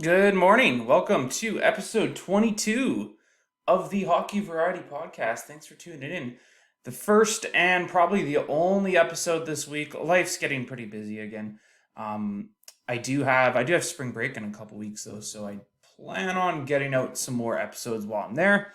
Good morning. Welcome to episode 22 of the Hockey Variety Podcast. Thanks for tuning in. The first and probably the only episode this week. Life's getting pretty busy again. I do have spring break in a couple weeks though, so I plan on getting out some more episodes while I'm there,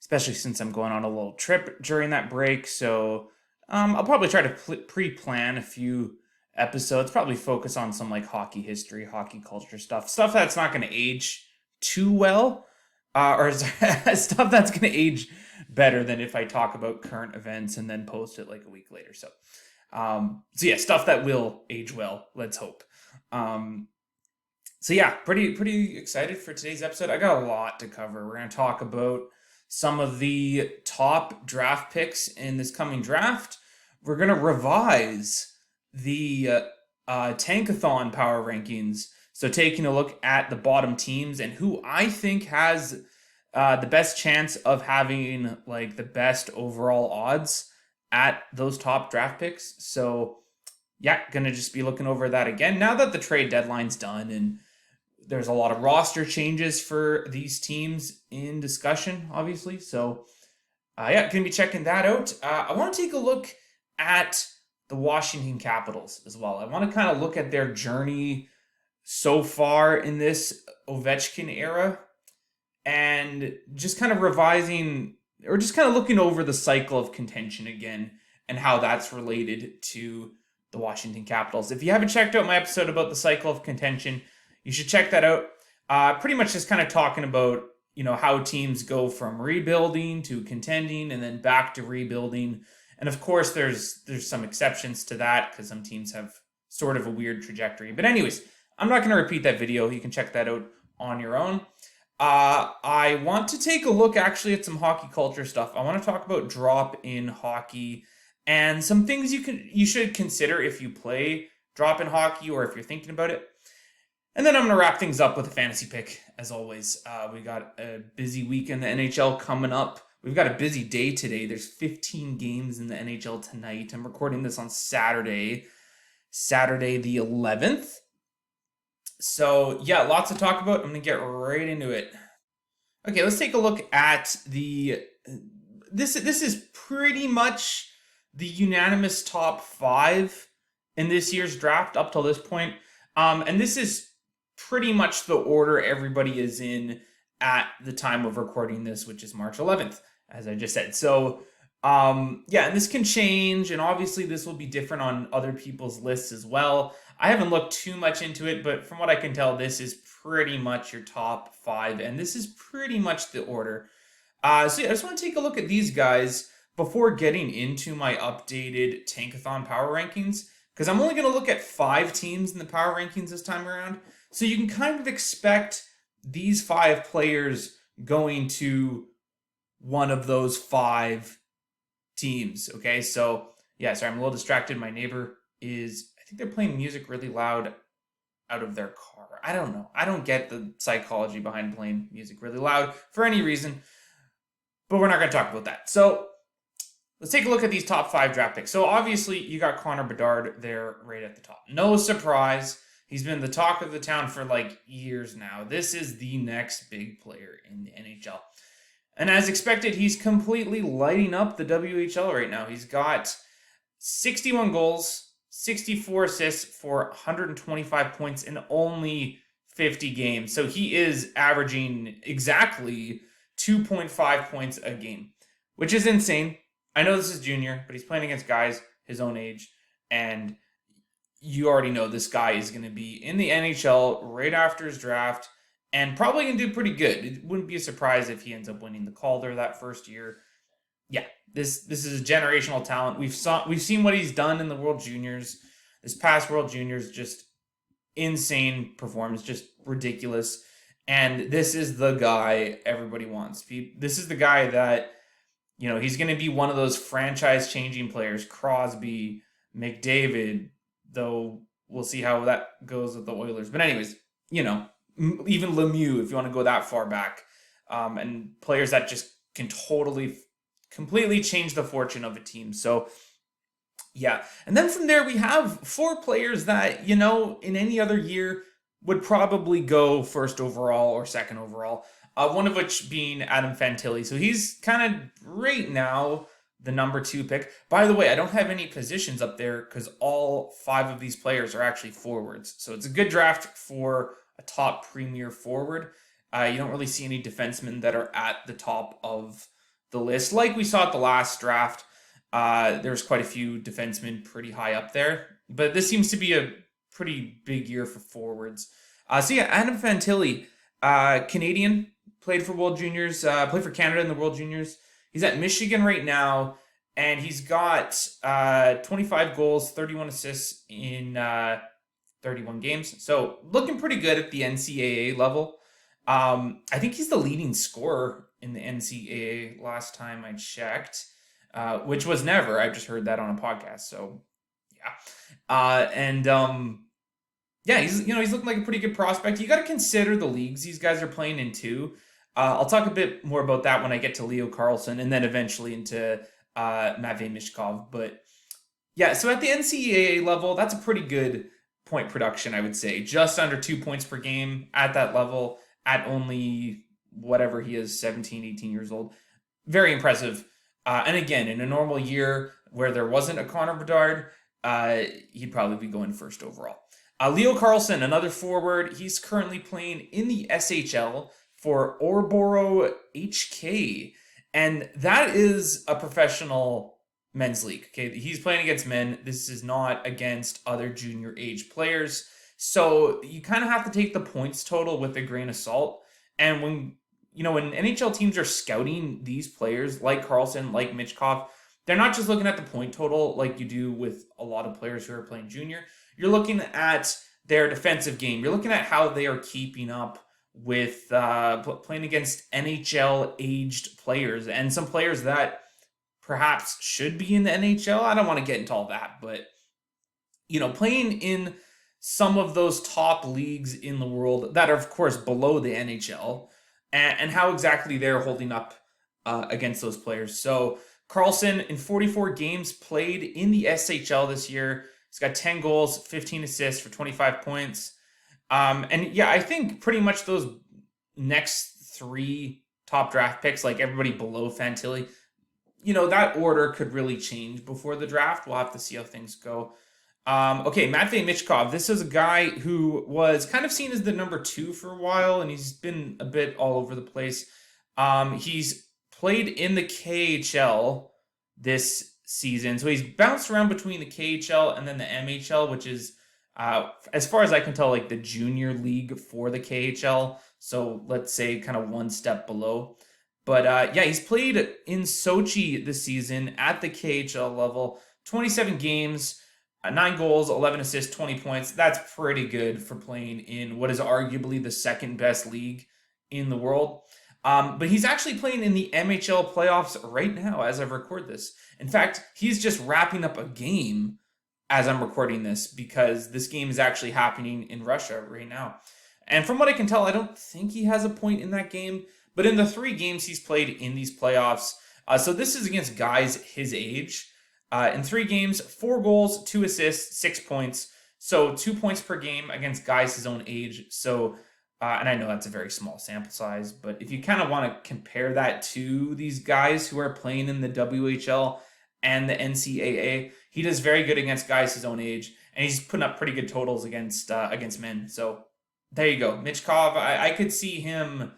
especially since I'm going on a little trip during that break. So I'll probably try to pre-plan a few episodes, probably focus on some like hockey history, hockey culture stuff that's not going to age too well, or stuff that's going to age better than if I talk about current events and then post it like a week later. So yeah, stuff that will age well. Let's hope. So yeah, pretty excited for today's episode. I got a lot to cover. We're going to talk about some of the top draft picks in this coming draft. We're going to revise the Tankathon power rankings. So taking a look at the bottom teams and who I think has the best chance of having like the best overall odds at those top draft picks. So yeah, gonna just be looking over that again now that the trade deadline's done and there's a lot of roster changes for these teams in discussion, obviously. So yeah, gonna be checking that out. I want to take a look at the Washington Capitals as well. I want to kind of look at their journey so far in this Ovechkin era and just kind of revising or just kind of looking over the cycle of contention again and how that's related to the Washington Capitals. If you haven't checked out my episode about the cycle of contention, you should check that out. Pretty much just kind of talking about, how teams go from rebuilding to contending and then back to rebuilding. And of course, there's some exceptions to that because some teams have sort of a weird trajectory. But anyways, I'm not going to repeat that video. You can check that out on your own. I want to take a look actually at some hockey culture stuff. I want to talk about drop in hockey and some things you should consider if you play drop in hockey or if you're thinking about it. And then I'm going to wrap things up with a fantasy pick, as always. We got a busy week in the NHL coming up. We've got a busy day today. There's 15 games in the NHL tonight. I'm recording this on Saturday the 11th. So, yeah, lots to talk about. I'm going to get right into it. Okay, let's take a look at This is pretty much the unanimous top 5 in this year's draft up till this point. And this is pretty much the order everybody is in at the time of recording this, which is March 11th, as I just said. So, yeah, and this can change, and obviously this will be different on other people's lists as well. I haven't looked too much into it, but from what I can tell, this is pretty much your top 5, and this is pretty much the order. So yeah, I just want to take a look at these guys before getting into my updated Tankathon power rankings, because I'm only going to look at 5 teams in the power rankings this time around. So you can kind of expect these 5 players going to one of those 5 teams. Okay, so yeah, sorry, I'm a little distracted. My neighbor I think they're playing music really loud out of their car. I don't know. I don't get the psychology behind playing music really loud for any reason, but we're not going to talk about that. So let's take a look at these top 5 draft picks. So obviously you got Connor Bedard there right at the top. No surprise. He's been the talk of the town for like years now. This is the next big player in the NHL. And as expected, he's completely lighting up the WHL right now. He's got 61 goals, 64 assists for 125 points in only 50 games. So he is averaging exactly 2.5 points a game, which is insane. I know this is junior, but he's playing against guys his own age. And you already know this guy is going to be in the NHL right after his draft and probably going to do pretty good. It wouldn't be a surprise if he ends up winning the Calder that first year. Yeah, this is a generational talent. We've seen what he's done in the World Juniors. This past World Juniors, just insane performance, just ridiculous. And this is the guy everybody wants. This is the guy that, he's going to be one of those franchise-changing players. Crosby, McDavid, though we'll see how that goes with the Oilers. But anyways, even Lemieux, if you want to go that far back, and players that just can completely change the fortune of a team. So yeah. And then from there, we have 4 players that, in any other year, would probably go first overall or second overall. One of which being Adam Fantilli. So he's kind of right now the number 2 pick. By the way, I don't have any positions up there because all 5 of these players are actually forwards. So it's a good draft for a top premier forward. You don't really see any defensemen that are at the top of the list like we saw at the last draft. There's quite a few defensemen pretty high up there, but this seems to be a pretty big year for forwards. So yeah, Adam Fantilli, Canadian, played for World Juniors, played for Canada in the World Juniors. He's at Michigan right now, and he's got 25 goals, 31 assists in 31 games. So looking pretty good at the NCAA level. I think he's the leading scorer in the NCAA last time I checked, which was never. I just heard that on a podcast. So yeah, yeah, he's looking like a pretty good prospect. You got to consider the leagues these guys are playing in too. I'll talk a bit more about that when I get to Leo Carlsson and then eventually into Matvei Michkov. But yeah, so at the NCAA level, that's a pretty good point production, I would say. Just under 2 points per game at that level at only whatever he is, 17, 18 years old. Very impressive. And again, in a normal year where there wasn't a Connor Bedard, he'd probably be going first overall. Leo Carlsson, another forward. He's currently playing in the SHL for Oreboro HK. And that is a professional men's league. Okay, he's playing against men. This is not against other junior age players. So you kind of have to take the points total with a grain of salt. And when NHL teams are scouting these players like Carlsson, like Michkov, they're not just looking at the point total like you do with a lot of players who are playing junior. You're looking at their defensive game. You're looking at how they are keeping up with playing against NHL-aged players and some players that perhaps should be in the NHL. I don't want to get into all that, but playing in some of those top leagues in the world that are, of course, below the NHL, and how exactly they're holding up against those players. So Carlsson, in 44 games played in the SHL this year, he's got 10 goals, 15 assists for 25 points. And yeah, I think pretty much those next 3 top draft picks, like everybody below Fantilli, that order could really change before the draft. We'll have to see how things go. Okay, Matvei Michkov. This is a guy who was kind of seen as the number 2 for a while, and he's been a bit all over the place. He's played in the KHL this season, so he's bounced around between the KHL and then the MHL, which is, as far as I can tell, like the junior league for the KHL. So let's say kind of one step below. But yeah, he's played in Sochi this season at the KHL level, 27 games, 9 goals, 11 assists, 20 points. That's pretty good for playing in what is arguably the second best league in the world. But he's actually playing in the MHL playoffs right now as I record this. In fact, he's just wrapping up a game as I'm recording this because this game is actually happening in Russia right now. And from what I can tell, I don't think he has a point in that game. But in the 3 games he's played in these playoffs, so this is against guys his age. In 3 games, 4 goals, 2 assists, 6 points. So 2 points per game against guys his own age. So, and I know that's a very small sample size, but if you kind of want to compare that to these guys who are playing in the WHL and the NCAA, he does very good against guys his own age, and he's putting up pretty good totals against men. So there you go. Michkov, I could see him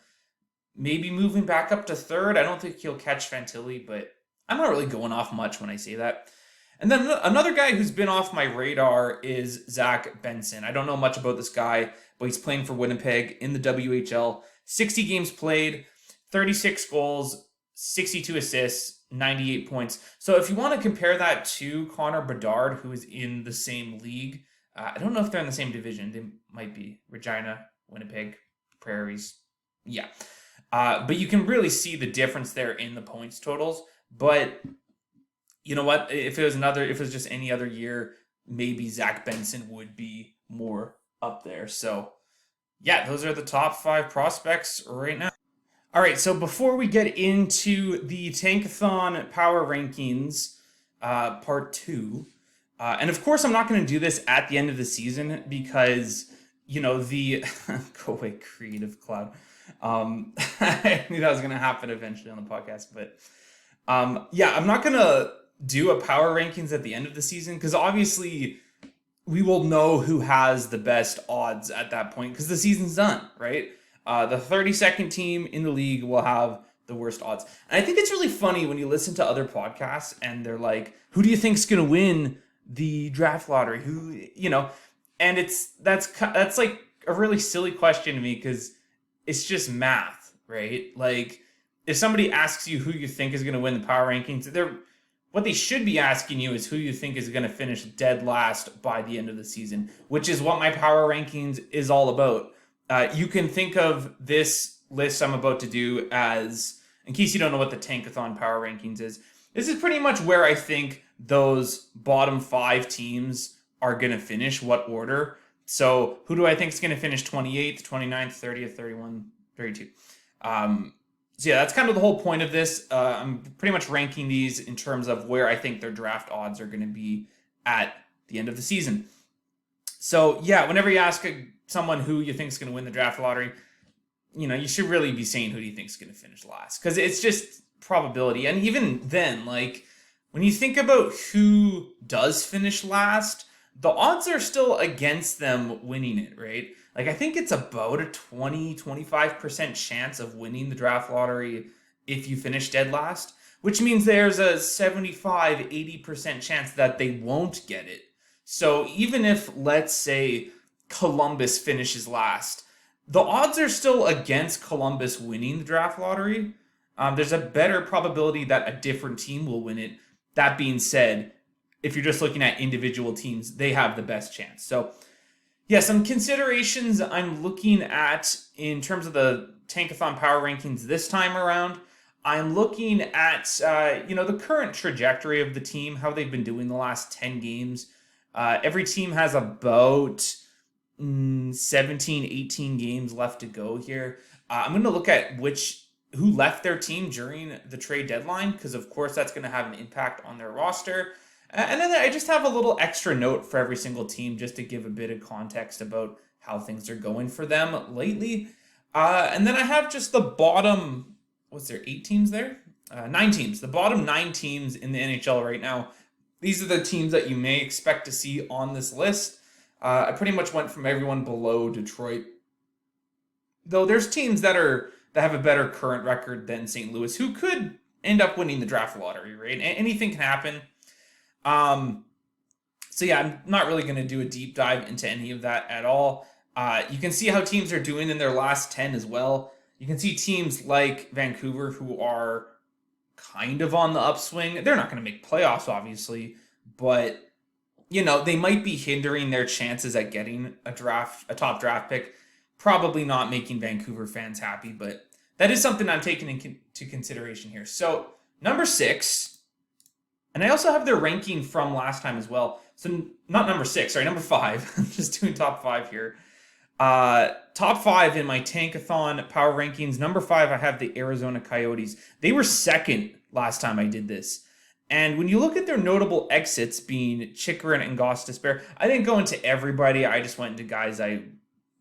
maybe moving back up to 3rd. I don't think he'll catch Fantilli, but I'm not really going off much when I say that. And then another guy who's been off my radar is Zach Benson. I don't know much about this guy, but he's playing for Winnipeg in the WHL. 60 games played, 36 goals, 62 assists, 98 points. So if you want to compare that to Connor Bedard, who is in the same league, I don't know if they're in the same division. They might be Regina, Winnipeg, Prairies. Yeah. But you can really see the difference there in the points totals. But you know what? If it was just any other year, maybe Zach Benson would be more up there. So yeah, those are the top 5 prospects right now. All right, so before we get into the Tankathon Power Rankings, part 2, and of course I'm not going to do this at the end of the season because, the go away Creative Cloud. I knew that was going to happen eventually on the podcast, but yeah, I'm not going to do a power rankings at the end of the season because obviously we will know who has the best odds at that point because the season's done, right? The 32nd team in the league will have the worst odds. And I think it's really funny when you listen to other podcasts and they're like, who do you think's going to win the draft lottery? And that's like a really silly question to me because it's just math, right? Like if somebody asks you who you think is going to win the power rankings, what they should be asking you is who you think is going to finish dead last by the end of the season, which is what my power rankings is all about. You can think of this list I'm about to do as, in case you don't know what the Tankathon power rankings is, this is pretty much where I think those bottom 5 teams are going to finish, what order. So who do I think is going to finish 28th, 29th, 30th, 31, 32? So yeah, that's kind of the whole point of this. I'm pretty much ranking these in terms of where I think their draft odds are going to be at the end of the season. So yeah, whenever you ask someone who you think is going to win the draft lottery, you should really be saying who do you think is going to finish last, because it's just probability. And even then, like when you think about who does finish last, the odds are still against them winning it, right? Like I think it's about a 20-25% chance of winning the draft lottery if you finish dead last, which means there's a 75-80% chance that they won't get it. So even if, let's say, Columbus finishes last, the odds are still against Columbus winning the draft lottery. There's a better probability that a different team will win it. That being said, if you're just looking at individual teams, they have the best chance. So yeah, some considerations I'm looking at in terms of the Tankathon power rankings this time around. I'm looking at, the current trajectory of the team, how they've been doing the last 10 games. Every team has about 17, 18 games left to go here. I'm going to look at who left their team during the trade deadline, because of course that's going to have an impact on their roster. And then I just have a little extra note for every single team just to give a bit of context about how things are going for them lately. And then I have just the bottom, 8 teams there? 9 teams. The bottom 9 teams in the NHL right now. These are the teams that you may expect to see on this list. I pretty much went from everyone below Detroit. Though there's teams that have a better current record than St. Louis who could end up winning the draft lottery, right? Anything can happen. So yeah, I'm not really going to do a deep dive into any of that at all. You can see how teams are doing in their last 10 as well. You can see teams like Vancouver who are kind of on the upswing. They're not going to make playoffs, obviously, but they might be hindering their chances at getting a top draft pick. Probably not making Vancouver fans happy, but that is something I'm taking into consideration here. So number 6. And I also have their ranking from last time as well. So not number 6, sorry, number 5. I'm just doing top 5 here. Top 5 in my Tankathon power rankings. Number 5, I have the Arizona Coyotes. They were second last time I did this. And when you look at their notable exits being Chychrun and Gostisbehere, I didn't go into everybody. I just went into guys I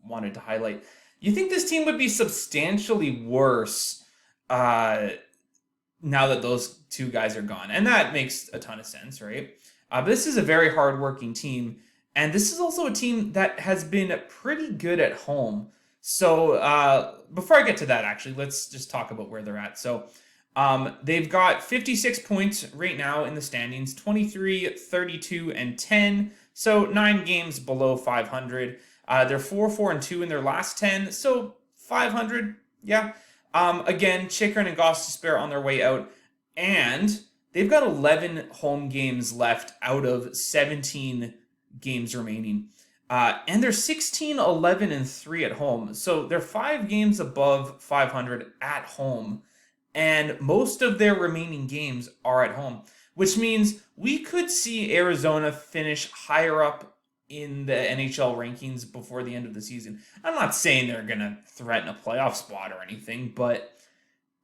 wanted to highlight. You think this team would be substantially worse now that those 2 guys are gone. And that makes a ton of sense, right? But this is a very hardworking team. And this is also a team that has been pretty good at home. So before I get to that, actually, let's just talk about where they're at. So they've got 56 points right now in the standings, 23, 32, and 10. So 9 games below 500. They're 4-4-2 in their last 10. So 500, yeah. Again, Chychrun and Gostisbehere on their way out, and they've got 11 home games left out of 17 games remaining. And they're 16, 11, and 3 at home. So they're 5 games above 500 at home, and most of their remaining games are at home, which means we could see Arizona finish higher up in the NHL rankings before the end of the season. I'm not saying they're going to threaten a playoff spot or anything, but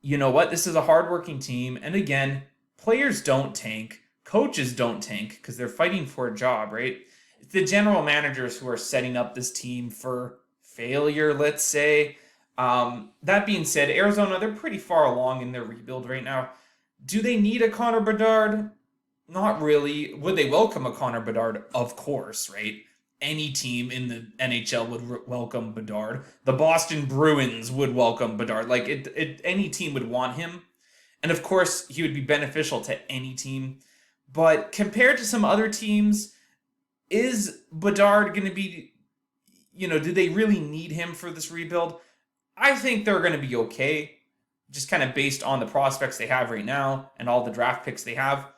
you know what? This is a hardworking team. And again, players don't tank. Coaches don't tank because they're fighting for a job, right? It's the general managers who are setting up this team for failure, let's say. That being said, Arizona, they're pretty far along in their rebuild right now. Do they need a Connor Bedard? Not really. Would they welcome a Connor Bedard? Of course, right? Any team in the NHL would welcome Bedard. The Boston Bruins would welcome Bedard. Like any team would want him. And of course, he would be beneficial to any team. But compared to some other teams, is Bedard going to be, do they really need him for this rebuild? I think they're going to be okay, just kind of based on the prospects they have right now and all the draft picks they have.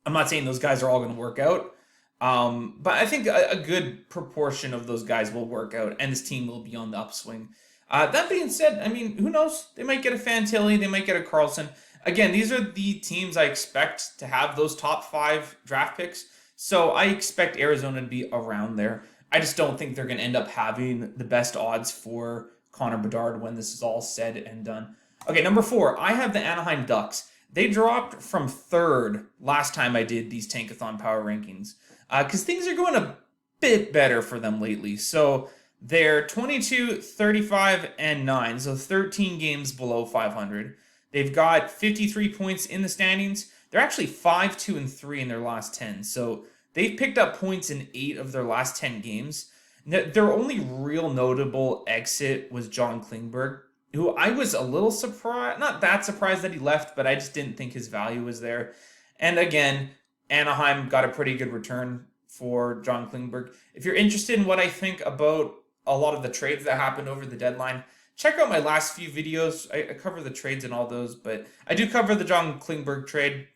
I'm not saying those guys are all going to work out, but I think a good proportion of those guys will work out, and this team will be on the upswing. That being said, I mean, who knows? They might get a Fantilli, they might get a Carlson. Again, these are the teams I expect to have those top 5 draft picks, so I expect Arizona to be around there. I just don't think they're going to end up having the best odds for Connor Bedard when this is all said and done. Okay, number 4, I have the Anaheim Ducks. They dropped from 3rd last time I did these Tankathon power rankings because things are going a bit better for them lately. So they're 22, 35, and 9, so 13 games below 500. They've got 53 points in the standings. They're actually 5, 2, and 3 in their last 10. So they've picked up points in 8 of their last 10 games. Their only real notable exit was John Klingberg, who I was a little surprised, not that surprised that he left, but I just didn't think his value was there. And again, Anaheim got a pretty good return for John Klingberg. If you're interested in what I think about a lot of the trades that happened over the deadline, check out my last few videos. I cover the trades and all those, but I do cover the John Klingberg trade.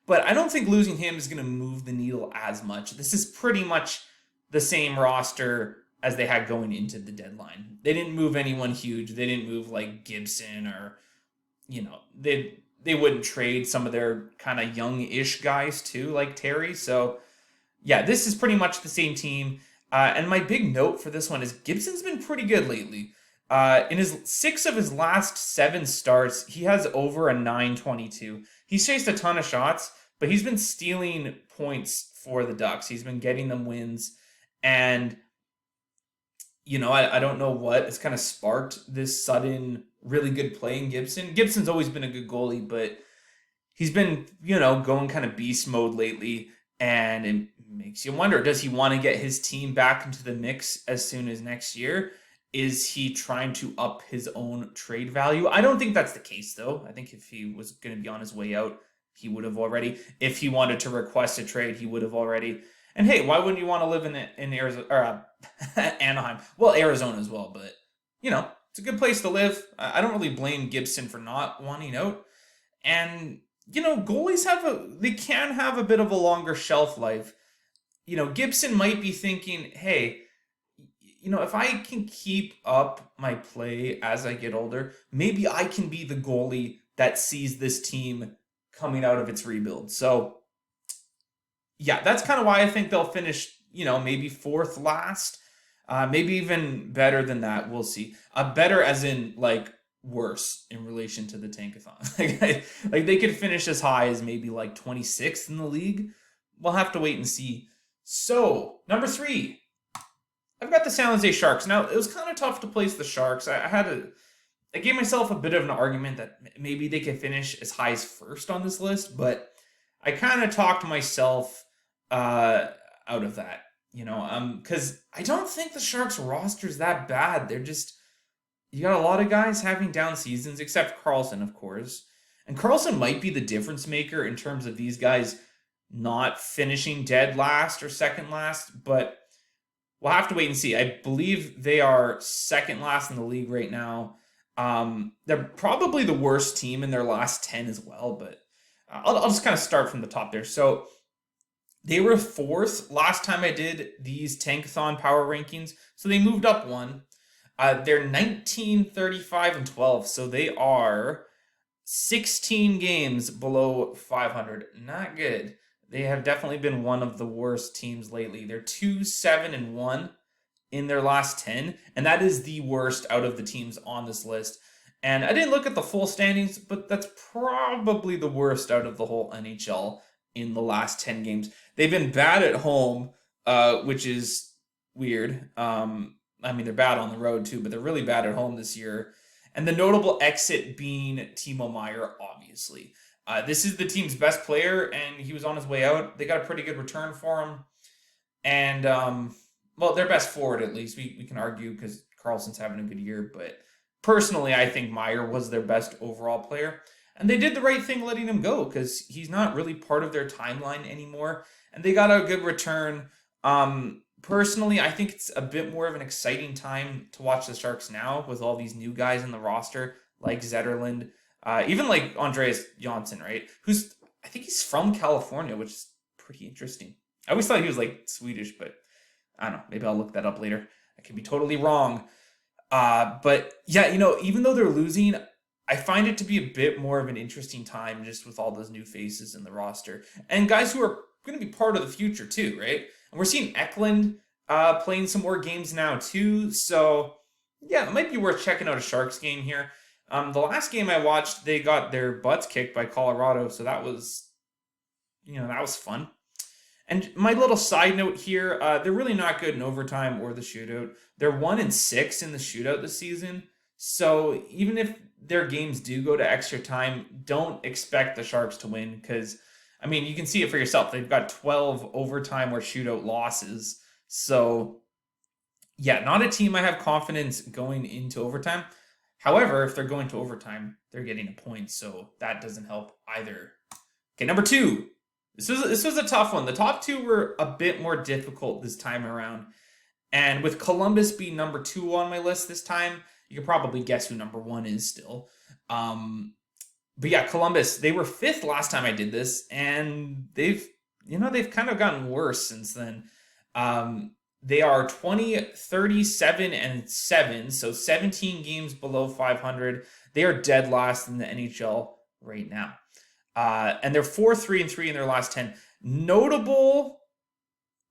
But I don't think losing him is going to move the needle as much. This is pretty much the same roster as they had going into the deadline. They didn't move anyone huge. They didn't move like Gibson or, they wouldn't trade some of their kind of young-ish guys too, like Terry. So, yeah, this is pretty much the same team. And my big note for this one is Gibson's been pretty good lately. In his 6 of his last 7 starts, he has over a 922. He's chased a ton of shots, but he's been stealing points for the Ducks. He's been getting them wins. And, I don't know what has kind of sparked this sudden really good play in Gibson. Gibson's always been a good goalie, but he's been, going kind of beast mode lately. And it makes you wonder, does he want to get his team back into the mix as soon as next year? Is he trying to up his own trade value? I don't think that's the case, though. I think if he was going to be on his way out, he would have already. If he wanted to request a trade, he would have already. And hey, why wouldn't you want to live in Arizona or Anaheim? Well, Arizona as well, but it's a good place to live. I don't really blame Gibson for not wanting out. And goalies they can have a bit of a longer shelf life. Gibson might be thinking, hey, if I can keep up my play as I get older, maybe I can be the goalie that sees this team coming out of its rebuild. So, yeah, that's kind of why I think they'll finish, maybe 4th last. Maybe even better than that. We'll see. Better as in, worse in relation to the Tankathon. like they could finish as high as maybe 26th in the league. We'll have to wait and see. So, number 3. I've got the San Jose Sharks. Now, it was kind of tough to place the Sharks. I gave myself a bit of an argument that maybe they could finish as high as 1st on this list, but I kind of talked myself out of that, because I don't think the Sharks roster's that bad. You got a lot of guys having down seasons, except Carlson, of course. And Carlson might be the difference maker in terms of these guys not finishing dead last or second last, but we'll have to wait and see. I believe they are second last in the league right now. They're probably the worst team in their last 10 as well, but I'll just kind of start from the top there. So they were 4th last time I did these Tankathon power rankings, so they moved up 1. They're 19, 35, and 12, so they are 16 games below 500. Not good. They have definitely been one of the worst teams lately. They're 2, 7, and 1 in their last 10, and that is the worst out of the teams on this list. And I didn't look at the full standings, but that's probably the worst out of the whole NHL in the last 10 games. They've been bad at home. which is weird. I mean, they're bad on the road too, but they're really bad at home this year. And the notable exit being Timo Meyer, obviously. This is the team's best player, and he was on his way out. They got a pretty good return for him. And, well, their best forward, at least. We can argue because Carlson's having a good year. But personally, I think Meyer was their best overall player. And they did the right thing letting him go because he's not really part of their timeline anymore. And they got a good return. Personally, I think it's a bit more of an exciting time to watch the Sharks now with all these new guys in the roster, like Zetterlund, even like Andreas Johnson, right? I think he's from California, which is pretty interesting. I always thought he was like Swedish, but I don't know. Maybe I'll look that up later. I could be totally wrong. But yeah, even though they're losing, I find it to be a bit more of an interesting time just with all those new faces in the roster and guys who are going to be part of the future too, right? And we're seeing Eklund playing some more games now too. So yeah, it might be worth checking out a Sharks game here. The last game I watched, they got their butts kicked by Colorado. So that was, that was fun. And my little side note here, they're really not good in overtime or the shootout. They're 1-6 in the shootout this season. So even if their games do go to extra time, don't expect the Sharks to win because I mean, you can see it for yourself. They've got 12 overtime or shootout losses. So, yeah, not a team I have confidence going into overtime. However, if they're going to overtime, they're getting a point. So that doesn't help either. Okay, number 2. This was a tough one. The top 2 were a bit more difficult this time around. And with Columbus being number 2 on my list this time, you can probably guess who number 1 is still. But yeah, Columbus, they were 5th last time I did this, and they've kind of gotten worse since then. They are 20-37-7, so 17 games below 500. They are dead last in the NHL right now. And they're 4-3-3 in their last 10. Notable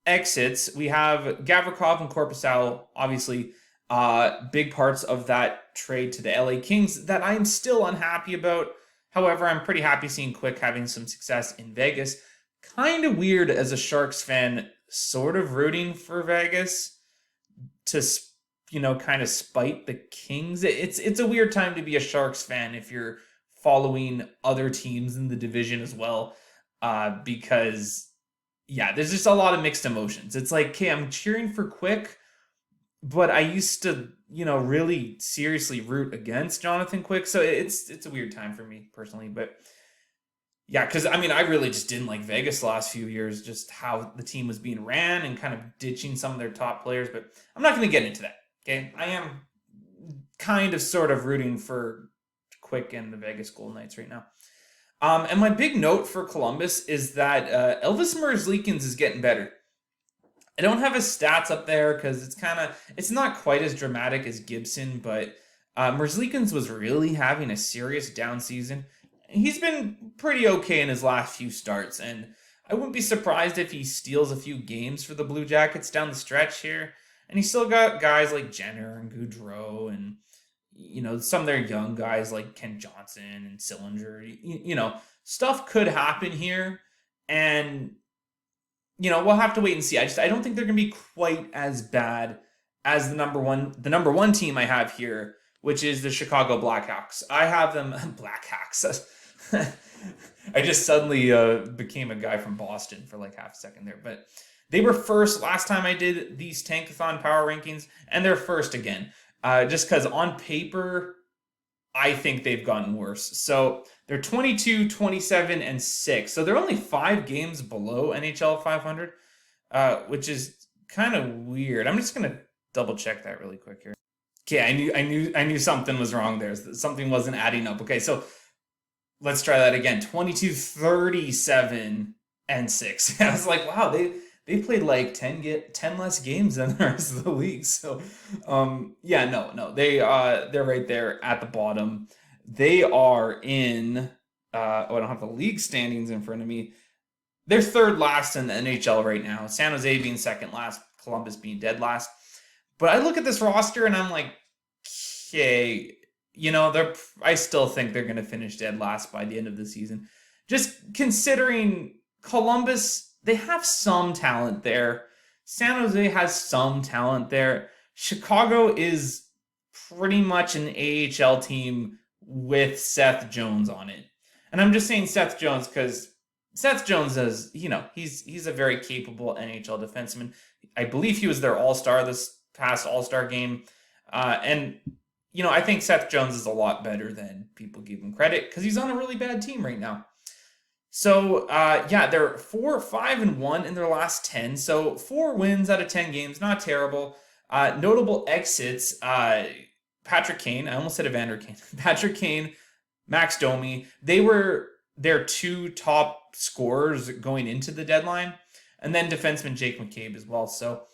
exits, we have Gavrikov and Korpisalo, obviously big parts of that trade to the LA Kings that I'm still unhappy about. However, I'm pretty happy seeing Quick having some success in Vegas. Kind of weird as a Sharks fan, sort of rooting for Vegas to, kind of spite the Kings. It's a weird time to be a Sharks fan if you're following other teams in the division as well, because, yeah, there's just a lot of mixed emotions. It's like, okay, I'm cheering for Quick, but I used to, really seriously root against Jonathan Quick. So it's a weird time for me personally. But yeah, because I mean, I really just didn't like Vegas the last few years, just how the team was being ran and kind of ditching some of their top players. But I'm not going to get into that. Okay. I am kind of sort of rooting for Quick and the Vegas Golden Knights right now. And my big note for Columbus is that Elvis Merzlikins is getting better. I don't have his stats up there because it's not quite as dramatic as Gibson, but Merzlikins was really having a serious down season. He's been pretty okay in his last few starts, and I wouldn't be surprised if he steals a few games for the Blue Jackets down the stretch here. And he's still got guys like Jenner and Goudreau and, some of their young guys like Ken Johnson and Sillinger. Stuff could happen here, and we'll have to wait and see. I don't think they're going to be quite as bad as the number one team I have here, which is the Chicago Blackhawks. I have them Blackhawks. I just suddenly became a guy from Boston for like half a second there, but they were first last time I did these Tankathon power rankings, and they're first again. Just because on paper, I think they've gotten worse. So they're 22-27-6. So they're only 5 games below NHL 500, which is kind of weird. I'm just gonna double check that really quick here. Okay, I knew something was wrong there. Something wasn't adding up. Okay, so let's try that again. 22-37-6. I was like, wow, they played like 10 less games than the rest of the league. So, yeah, no, they're right there at the bottom. They are in. I don't have the league standings in front of me. They're third last in the NHL right now. San Jose being second last, Columbus being dead last. But I look at this roster and I'm like, okay, I still think they're going to finish dead last by the end of the season. Just considering Columbus, they have some talent there. San Jose has some talent there. Chicago is pretty much an AHL team with Seth Jones on it. And I'm just saying Seth Jones because Seth Jones is, he's a very capable NHL defenseman. I believe he was their all-star this past all-star game. And I think Seth Jones is a lot better than people give him credit because he's on a really bad team right now. So, they're 4-5-1 in their last 10. So 4 wins out of 10 games, not terrible. Notable exits, Patrick Kane. I almost said Evander Kane. Patrick Kane, Max Domi. They were their 2 top scorers going into the deadline. And then defenseman Jake McCabe as well. So,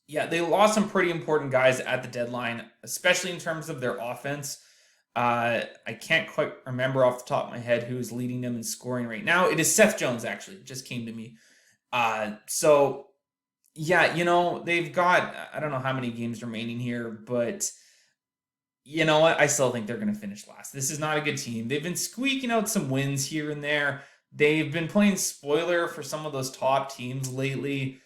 yeah, they lost some pretty important guys at the deadline, especially in terms of their offense. I can't quite remember off the top of my head who's leading them in scoring right now. It is Seth Jones, actually. It just came to me. They've got, I don't know how many games remaining here, but you know what? I still think they're going to finish last. This is not a good team. They've been squeaking out some wins here and there. They've been playing spoiler for some of those top teams lately,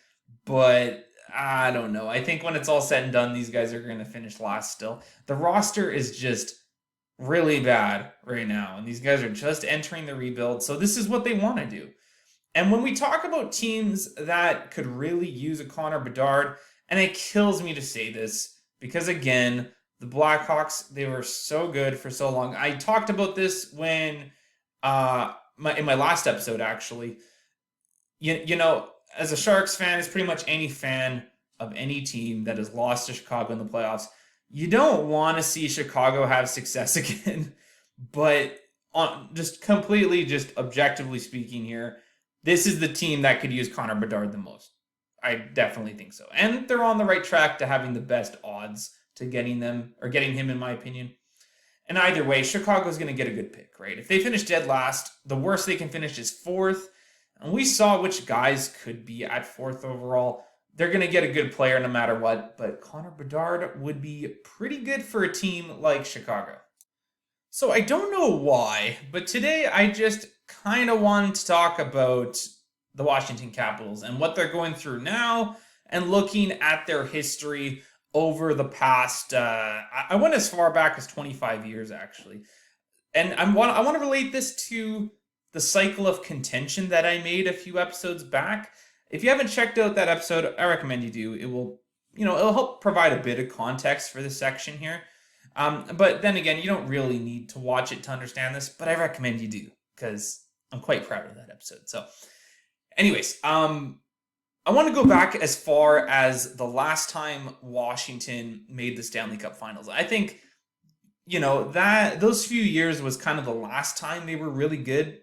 but I don't know. I think when it's all said and done, these guys are going to finish last still. The roster is just really bad right now, and these guys are just entering the rebuild, so this is what they want to do. And when we talk about teams that could really use a Connor Bedard, and it kills me to say this because again, the Blackhawks, they were so good for so long. I talked about this when in my last episode, actually. As a Sharks fan, as pretty much any fan of any team that has lost to Chicago in the playoffs, you don't want to see Chicago have success again. But just objectively speaking here, this is the team that could use Connor Bedard the most. I definitely think so. And they're on the right track to having the best odds to getting him, in my opinion. And either way, Chicago's going to get a good pick, right? If they finish dead last, the worst they can finish is 4th. And we saw which guys could be at 4th overall. They're going to get a good player no matter what, but Connor Bedard would be pretty good for a team like Chicago. So I don't know why, but today I just kind of wanted to talk about the Washington Capitals and what they're going through now and looking at their history over the past, I went as far back as 25 years, actually. And I want to relate this to the cycle of contention that I made a few episodes back. If you haven't checked out that episode, I recommend you do. It will, it'll help provide a bit of context for this section here. But then again, you don't really need to watch it to understand this, but I recommend you do because I'm quite proud of that episode. So anyways, I want to go back as far as the last time Washington made the Stanley Cup Finals. I think, that those few years was kind of the last time they were really good.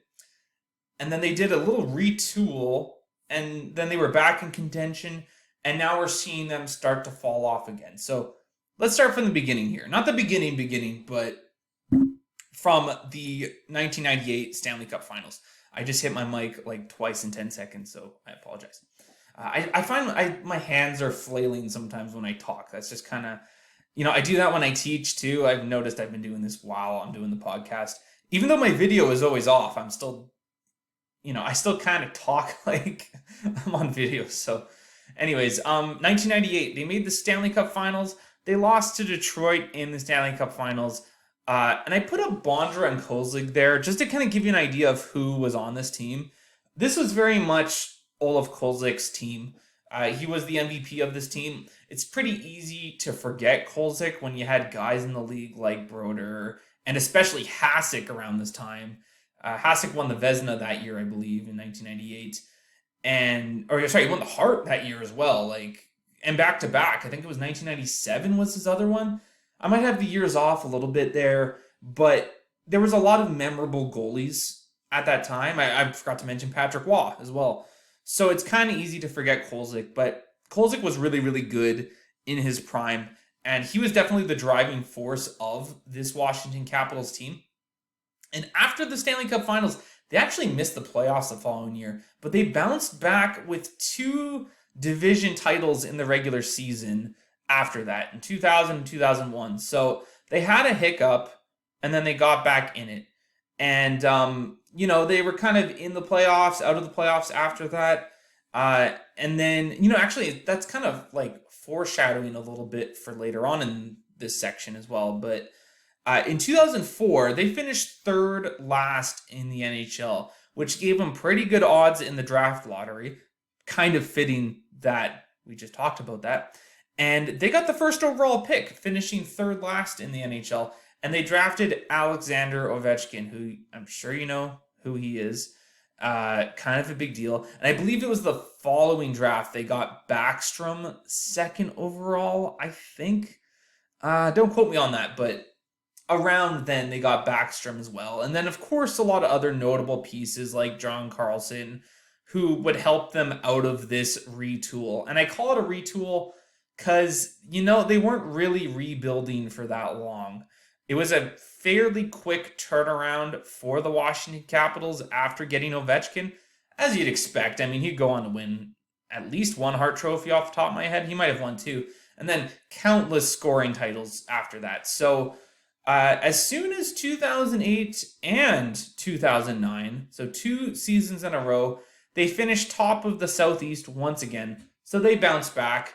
And then they did a little retool, and then they were back in contention, and now we're seeing them start to fall off again. So let's start from the beginning here. Not the beginning, but from the 1998 Stanley Cup Finals. I just hit my mic like twice in 10 seconds, so I apologize. I find my hands are flailing sometimes when I talk. That's just kind of, I do that when I teach too. I've noticed I've been doing this while I'm doing the podcast. Even though my video is always off, I'm still, I still kind of talk like I'm on video. So anyways, 1998, they made the Stanley Cup Finals. They lost to Detroit in the Stanley Cup Finals. And I put up Bondra and Kozlig there just to kind of give you an idea of who was on this team. This was very much Olaf Kozlik's team. He was the MVP of this team. It's pretty easy to forget Kozlik when you had guys in the league like Broder and especially Hasek around this time. Hasek won the Vezina that year, I believe, in 1998. He won the Hart that year as well. And back to back. I think it was 1997 was his other one. I might have the years off a little bit there, but there was a lot of memorable goalies at that time. I forgot to mention Patrick Waugh as well. So it's kind of easy to forget Kozlik, but Kozlik was really, really good in his prime, and he was definitely the driving force of this Washington Capitals team. And after the Stanley Cup Finals, they actually missed the playoffs the following year, but they bounced back with 2 division titles in the regular season after that, in 2000 and 2001. So they had a hiccup, and then they got back in it. And, they were kind of in the playoffs, out of the playoffs after that. And then, actually, that's kind of like foreshadowing a little bit for later on in this section as well. But in 2004, they finished third last in the NHL, which gave them pretty good odds in the draft lottery, kind of fitting that we just talked about that. And they got the first overall pick, finishing third last in the NHL. And they drafted Alexander Ovechkin, who I'm sure you know who he is. Kind of a big deal. And I believe it was the following draft they got Backstrom second overall, I think. Don't quote me on that, but around then they got Backstrom as well. And then, of course, a lot of other notable pieces like John Carlson, who would help them out of this retool. And I call it a retool because, they weren't really rebuilding for that long. It was a fairly quick turnaround for the Washington Capitals after getting Ovechkin, as you'd expect. I mean, he'd go on to win at least one Hart Trophy off the top of my head. He might have won two. And then countless scoring titles after that. So as soon as 2008 and 2009, so 2 seasons in a row, they finished top of the Southeast once again. So they bounced back.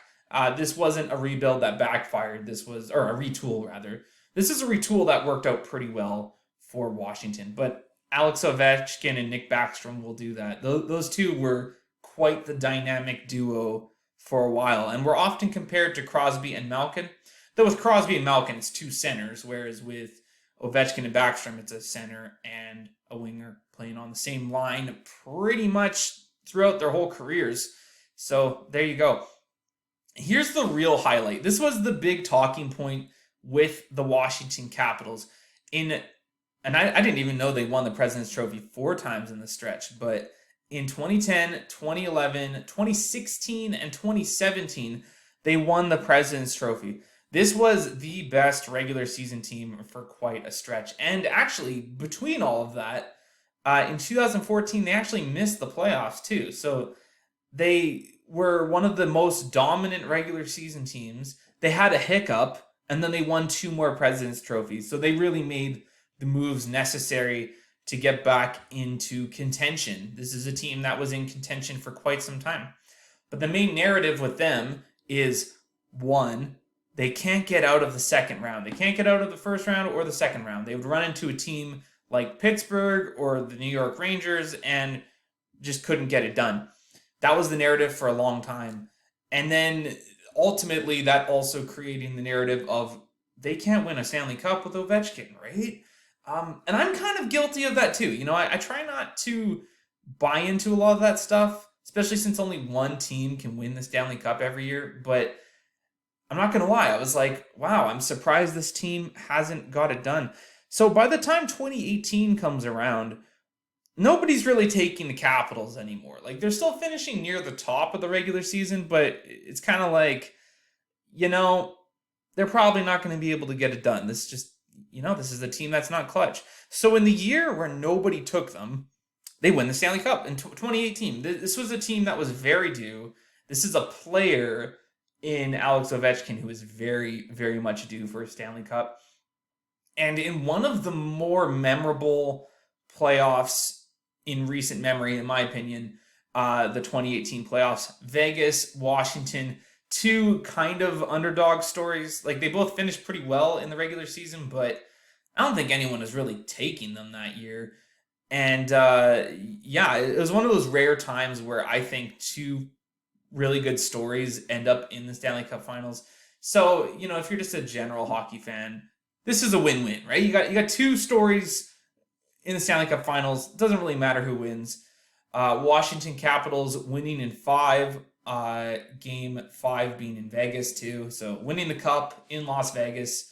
This wasn't a rebuild that backfired. Or a retool rather. This is a retool that worked out pretty well for Washington. But Alex Ovechkin and Nick Backstrom will do that. Those two were quite the dynamic duo for a while, and were often compared to Crosby and Malkin. Though with Crosby and Malkin, it's two centers, whereas with Ovechkin and Backstrom, it's a center and a winger playing on the same line pretty much throughout their whole careers. So there you go. Here's the real highlight. This was the big talking point with the Washington Capitals. And I didn't even know they won the President's Trophy 4 times in the stretch, but in 2010, 2011, 2016, and 2017, they won the President's Trophy. This was the best regular season team for quite a stretch. And actually, between all of that, in 2014, they actually missed the playoffs too. So they were one of the most dominant regular season teams. They had a hiccup, and then they won 2 more President's Trophies. So they really made the moves necessary to get back into contention. This is a team that was in contention for quite some time. But the main narrative with them is, one, they can't get out of the second round. They can't get out of the first round or the second round. They would run into a team like Pittsburgh or the New York Rangers and just couldn't get it done. That was the narrative for a long time. And then ultimately that also creating the narrative of they can't win a Stanley Cup with Ovechkin, right? And I'm kind of guilty of that too. I try not to buy into a lot of that stuff, especially since only one team can win the Stanley Cup every year. But I'm not going to lie. I was like, wow, I'm surprised this team hasn't got it done. So by the time 2018 comes around, nobody's really taking the Capitals anymore. Like, they're still finishing near the top of the regular season, but it's kind of like, they're probably not going to be able to get it done. This is a team that's not clutch. So in the year where nobody took them, they win the Stanley Cup in 2018. This was a team that was very due. This is a player in Alex Ovechkin who is very, very much due for a Stanley Cup. And in one of the more memorable playoffs in recent memory, in my opinion, the 2018 playoffs, Vegas, Washington, 2 kind of underdog stories. Like, they both finished pretty well in the regular season, but I don't think anyone was really taking them that year. And it was one of those rare times where I think 2 really good stories end up in the Stanley Cup Finals. So, if you're just a general hockey fan, this is a win-win, right? You got 2 stories in the Stanley Cup Finals. It doesn't really matter who wins. Washington Capitals winning in 5, game 5 being in Vegas too. So winning the cup in Las Vegas.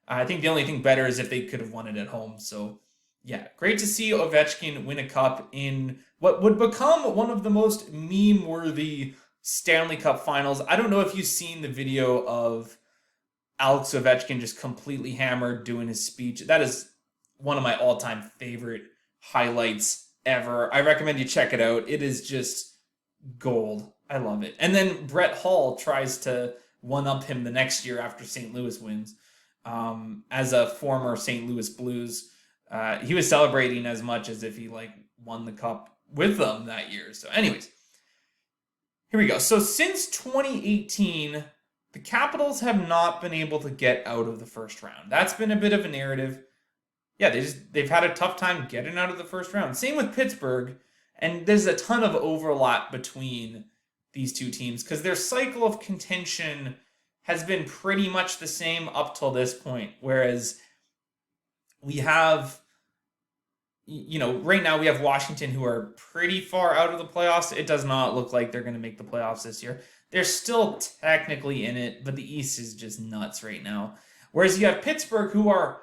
I think the only thing better is if they could have won it at home. So yeah, great to see Ovechkin win a cup in what would become one of the most meme-worthy Stanley Cup Finals. I don't know if you've seen the video of Alex Ovechkin just completely hammered doing his speech. That is one of my all-time favorite highlights ever. I recommend you check it out. It is just gold. I love it. And then Brett Hull tries to one-up him the next year after St. Louis wins. As a former St. Louis Blues, he was celebrating as much as if he won the cup with them that year. So anyways, Here we go. So since 2018, the Capitals have not been able to get out of the first round. That's been a bit of a narrative. Yeah, they've had a tough time getting out of the first round. Same with Pittsburgh, and there's a ton of overlap between these two teams because their cycle of contention has been pretty much the same up till this point. Whereas we have, right now we have Washington, who are pretty far out of the playoffs. It does not look like they're going to make the playoffs this year. They're still technically in it, but the East is just nuts right now. Whereas you have Pittsburgh, who are,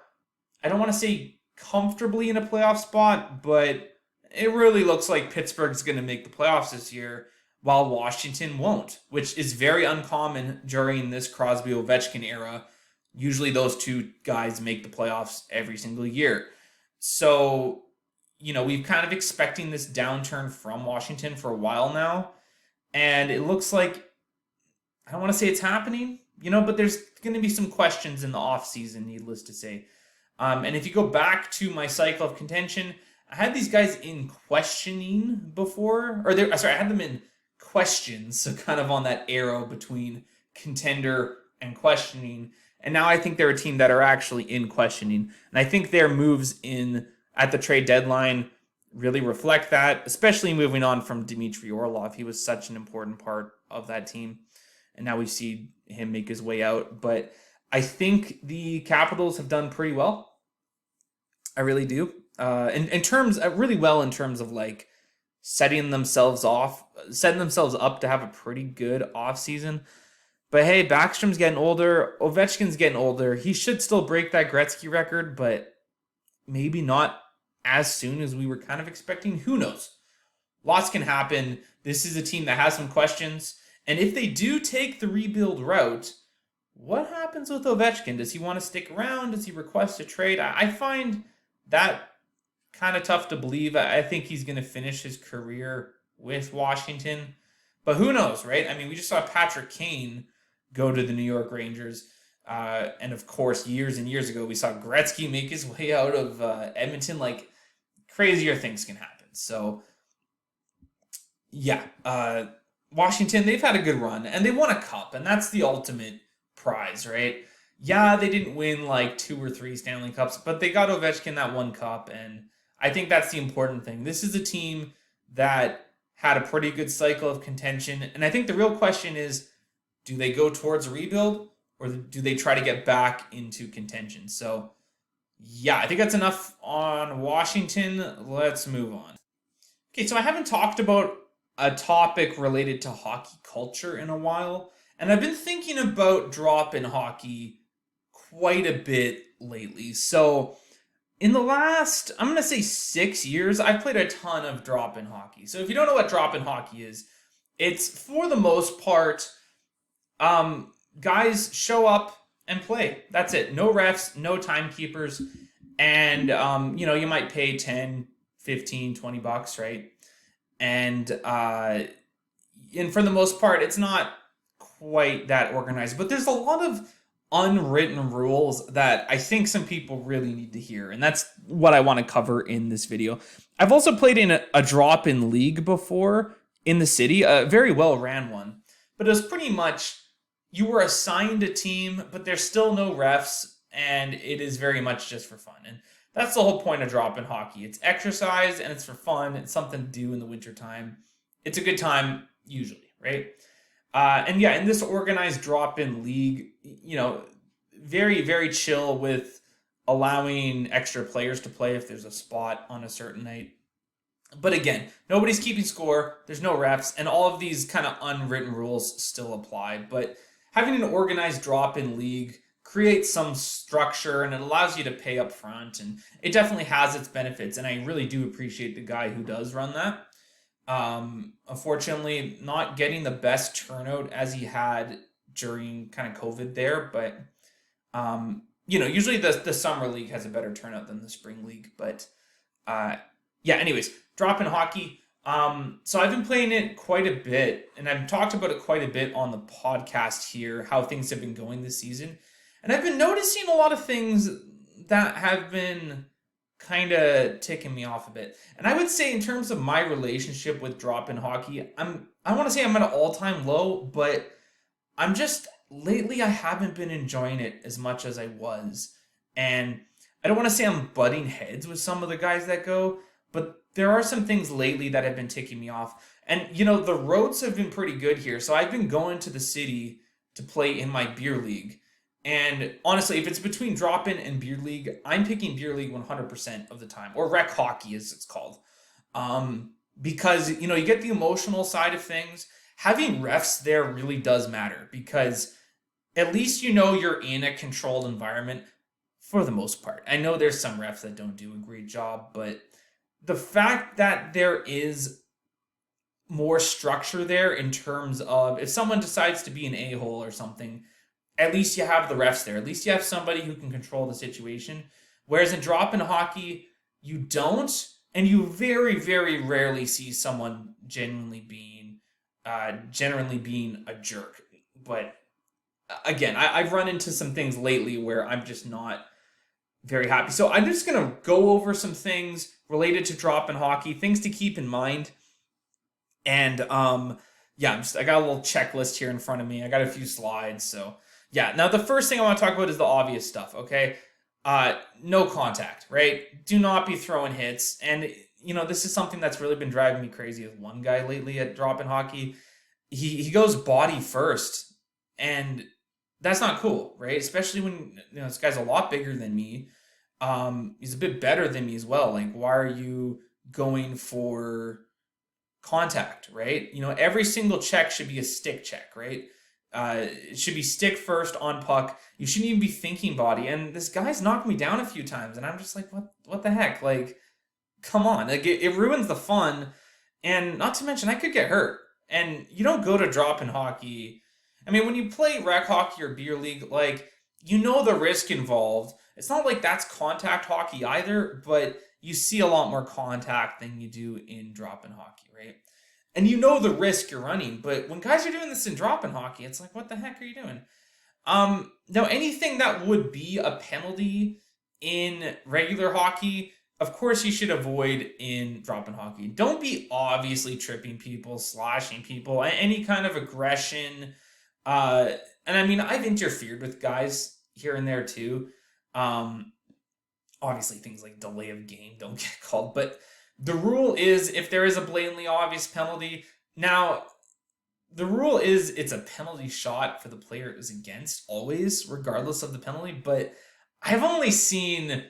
I don't want to say comfortably in a playoff spot, but it really looks like Pittsburgh's going to make the playoffs this year, while Washington won't, which is very uncommon during this Crosby-Ovechkin era. Usually those two guys make the playoffs every single year. So, we've kind of expecting this downturn from Washington for a while now. And it looks like, I don't want to say it's happening, but there's going to be some questions in the offseason, needless to say. And if you go back to my cycle of contention, I had these guys in questioning before, I had them in questions, so kind of on that arrow between contender and questioning. And now I think they're a team that are actually in questioning. And I think their moves at the trade deadline really reflect that, especially moving on from Dmitry Orlov. He was such an important part of that team. And now we see him make his way out. But I think the Capitals have done pretty well. I really do. Really well in terms of like setting themselves up to have a pretty good offseason. But hey, Backstrom's getting older. Ovechkin's getting older. He should still break that Gretzky record, but maybe not as soon as we were kind of expecting. Who knows? Lots can happen. This is a team that has some questions. And if they do take the rebuild route, what happens with Ovechkin? Does he want to stick around? Does he request a trade? I find that kind of tough to believe. I think he's going to finish his career with Washington. But who knows, right? I mean, we just saw Patrick Kane go to the New York Rangers. And of course, years and years ago, we saw Gretzky make his way out of Edmonton. Like, crazier things can happen. So, yeah. Washington, they've had a good run. And they won a cup. And that's the ultimate prize, right? Yeah, they didn't win like 2 or 3 Stanley Cups, but they got Ovechkin that 1 cup, and I think that's the important thing. This is a team that had a pretty good cycle of contention, and I think the real question is, do they go towards a rebuild, or do they try to get back into contention? So, yeah, I think that's enough on Washington. Let's move on. Okay, so I haven't talked about a topic related to hockey culture in a while, and I've been thinking about drop in hockey quite a bit lately. So in the last, I'm going to say 6 years, I've played a ton of drop in hockey. So if you don't know what drop in hockey is, it's for the most part, guys show up and play. That's it. No refs, no timekeepers. And, you might pay 10, 15, 20 bucks, right? And for the most part, it's not quite that organized. But there's a lot of unwritten rules that I think some people really need to hear. And that's what I want to cover in this video. I've also played in a drop-in league before in the city, a very well-ran one. But it was pretty much, you were assigned a team, but there's still no refs, and it is very much just for fun. And that's the whole point of drop-in hockey. It's exercise, and it's for fun. It's something to do in the wintertime. It's a good time, usually, right? And yeah, in this organized drop-in league, very, very chill with allowing extra players to play if there's a spot on a certain night. But again, nobody's keeping score. There's no refs, and all of these kind of unwritten rules still apply. But having an organized drop-in league creates some structure, and it allows you to pay up front, and it definitely has its benefits. And I really do appreciate the guy who does run that. Unfortunately, not getting the best turnout as he had during kind of COVID there, but usually the summer league has a better turnout than the spring league. But anyways, drop in hockey. So I've been playing it quite a bit, and I've talked about it quite a bit on the podcast here, how things have been going this season. And I've been noticing a lot of things that have been kind of ticking me off a bit. And I would say in terms of my relationship with drop-in hockey, I'm I want to say I'm at an all-time low, but I'm just lately I haven't been enjoying it as much as I was. And I don't want to say I'm butting heads with some of the guys that go, but there are some things lately that have been ticking me off. And the roads have been pretty good here. So I've been going to the city to play in my beer league. And honestly, if it's between drop-in and beer league, I'm picking beer league 100% of the time, or rec hockey as it's called. Because you get the emotional side of things. Having refs there really does matter because at least you're in a controlled environment for the most part. I know there's some refs that don't do a great job, but the fact that there is more structure there in terms of if someone decides to be an a-hole or something, at least you have the refs there. At least you have somebody who can control the situation. Whereas in drop in hockey, you don't, and you very, very rarely see someone generally being a jerk. But again, I've run into some things lately where I'm just not very happy. So I'm just gonna go over some things related to drop in hockey, things to keep in mind, and yeah, I got a little checklist here in front of me. I got a few slides, so yeah. Now the first thing I want to talk about is the obvious stuff. Okay, no contact, right? Do not be throwing hits, and this is something that's really been driving me crazy with one guy lately at drop in hockey. He goes body first, and that's not cool, right? Especially when this guy's a lot bigger than me. He's a bit better than me as well. Like, why are you going for contact, right? Every single check should be a stick check, right? It should be stick first on puck. You shouldn't even be thinking body. And this guy's knocked me down a few times, and I'm just like, what the heck? Like, come on. Like, it ruins the fun. And not to mention, I could get hurt. And you don't go to drop in hockey. I mean, when you play rec hockey or beer league, like, the risk involved. It's not like that's contact hockey either, but you see a lot more contact than you do in drop in hockey, right? And the risk you're running, but when guys are doing this in drop in hockey, it's like, what the heck are you doing? Now anything that would be a penalty in regular hockey, of course you should avoid in drop in hockey. Don't be obviously tripping people, slashing people, any kind of aggression. And I mean, I've interfered with guys here and there too. Obviously things like delay of game don't get called, but the rule is if there is a blatantly obvious penalty, now the rule is it's a penalty shot for the player it was against always, regardless of the penalty, but I've only seen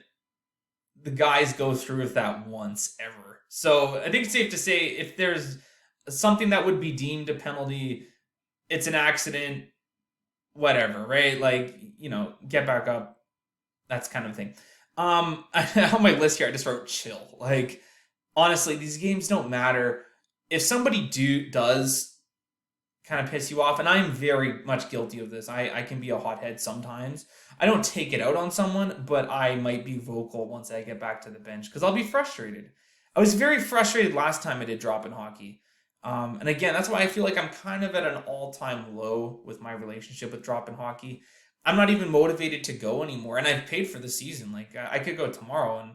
the guys go through with that once ever. So I think it's safe to say if there's something that would be deemed a penalty, it's an accident, whatever, right? Like, get back up, that's kind of thing. On my list here, I just wrote chill. Like, honestly, these games don't matter. If somebody does kind of piss you off, and I'm very much guilty of this. I can be a hothead sometimes. I don't take it out on someone, but I might be vocal once I get back to the bench because I'll be frustrated. I was very frustrated last time I did drop in hockey. And again, that's why I feel like I'm kind of at an all-time low with my relationship with drop in hockey. I'm not even motivated to go anymore, and I've paid for the season. Like, I could go tomorrow, and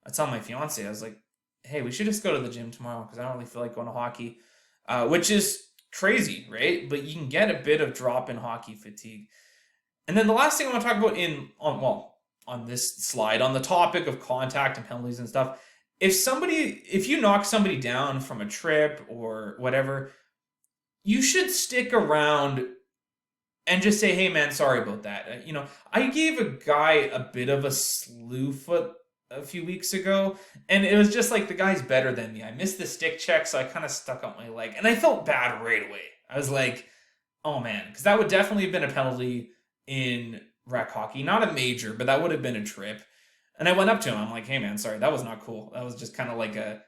I tell my fiance, I was like, hey, we should just go to the gym tomorrow because I don't really feel like going to hockey, which is crazy, right? But you can get a bit of drop in hockey fatigue. And then the last thing I want to talk about on this slide, on the topic of contact and penalties and stuff, if you knock somebody down from a trip or whatever, you should stick around and just say, hey man, sorry about that. I gave a guy a bit of a slew foot a few weeks ago, and it was just like the guy's better than me. I missed the stick check, so I kind of stuck out my leg, and I felt bad right away. I was like, oh man, because that would definitely have been a penalty in rec hockey. Not a major, but that would have been a trip. And I went up to him. I'm like, hey man, sorry, that was not cool. That was just kind of like a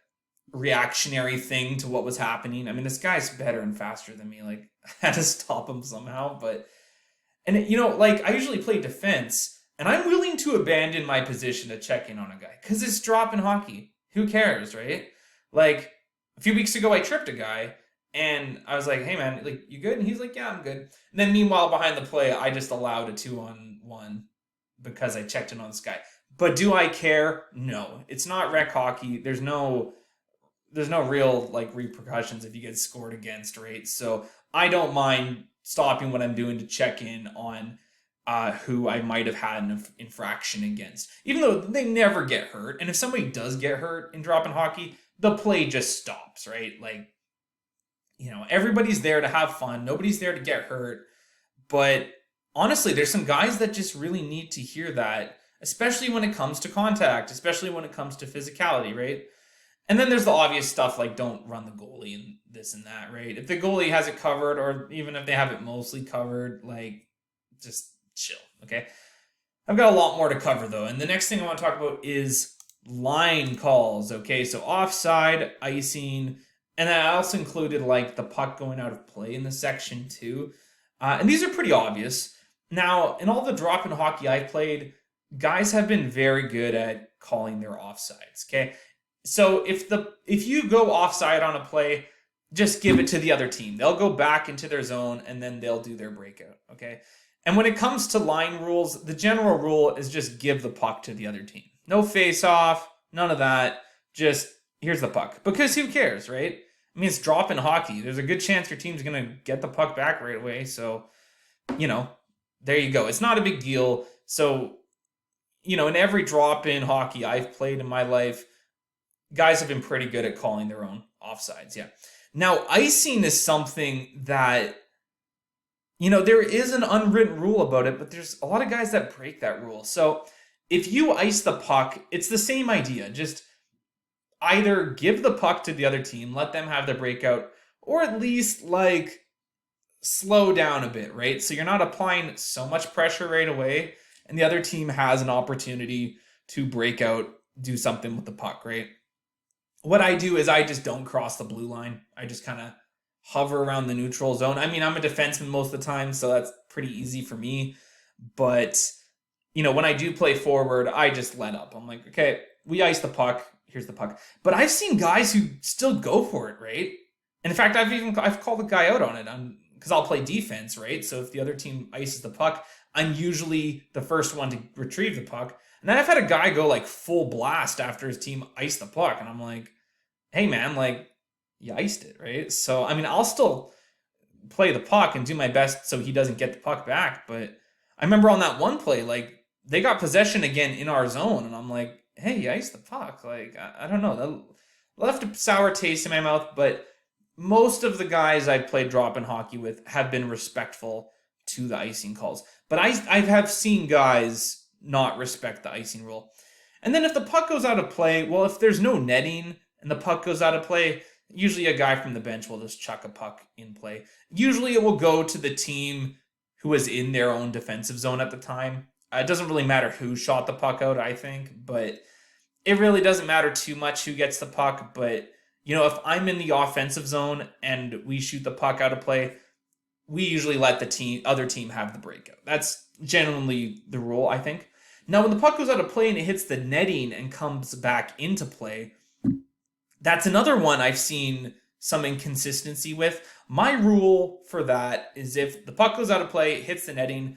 reactionary thing to what was happening. I mean, this guy's better and faster than me. Like, I had to stop him somehow. Like, I usually play defense, and I'm willing to abandon my position to check in on a guy because it's drop in hockey. Who cares, right? Like, a few weeks ago, I tripped a guy, and I was like, hey man, like, you good? And he's like, yeah, I'm good. And then meanwhile, behind the play, I just allowed a 2-on-1 because I checked in on this guy. But do I care? No. It's not rec hockey. There's no there's no real like repercussions if you get scored against, right? So I don't mind stopping what I'm doing to check in on who I might have had an infraction against, even though they never get hurt. And if somebody does get hurt in drop in hockey, the play just stops, right? Like, everybody's there to have fun. Nobody's there to get hurt. But honestly, there's some guys that just really need to hear that, especially when it comes to contact, especially when it comes to physicality, right? And then there's the obvious stuff like don't run the goalie and this and that, right? If the goalie has it covered, or even if they have it mostly covered, like just chill, okay? I've got a lot more to cover though. And the next thing I want to talk about is line calls, okay? So offside, icing, and then I also included like the puck going out of play in the section too. And these are pretty obvious. Now, in all the drop in hockey I've played, guys have been very good at calling their offsides, okay? So if you go offside on a play, just give it to the other team. They'll go back into their zone and then they'll do their breakout, okay? And when it comes to line rules, the general rule is just give the puck to the other team. No face off, none of that. Just here's the puck. Because who cares, right? I mean, it's drop in hockey. There's a good chance your team's going to get the puck back right away. So, there you go. It's not a big deal. So, in every drop in hockey I've played in my life, guys have been pretty good at calling their own offsides. Yeah. Now, icing is something that, there is an unwritten rule about it, but there's a lot of guys that break that rule. So if you ice the puck, it's the same idea. Just either give the puck to the other team, let them have the breakout, or at least like slow down a bit, right? So you're not applying so much pressure right away, and the other team has an opportunity to break out, do something with the puck, right? What I do is I just don't cross the blue line. I just kind of hover around the neutral zone. I mean, I'm a defenseman most of the time, so that's pretty easy for me. But, when I do play forward, I just let up. I'm like, okay, we ice the puck. Here's the puck. But I've seen guys who still go for it, right? And in fact, I've called the guy out on it because I'll play defense, right? So if the other team ices the puck, I'm usually the first one to retrieve the puck. And then I've had a guy go like full blast after his team iced the puck. And I'm like, hey man, like you iced it, right? So, I mean, I'll still play the puck and do my best so he doesn't get the puck back. But I remember on that one play, like they got possession again in our zone. And I'm like, hey, you iced the puck. Like, I don't know. That left a sour taste in my mouth. But most of the guys I've played drop in hockey with have been respectful to the icing calls. But I have seen guys not respect the icing rule. And then if the puck goes out of play, well, if there's no netting and the puck goes out of play, usually a guy from the bench will just chuck a puck in play. Usually it will go to the team who was in their own defensive zone at the time. It doesn't really matter who shot the puck out, I think, but it really doesn't matter too much who gets the puck. But, if I'm in the offensive zone and we shoot the puck out of play, we usually let the other team have the breakout. That's generally the rule, I think. Now, when the puck goes out of play and it hits the netting and comes back into play, that's another one I've seen some inconsistency with. My rule for that is if the puck goes out of play, hits the netting,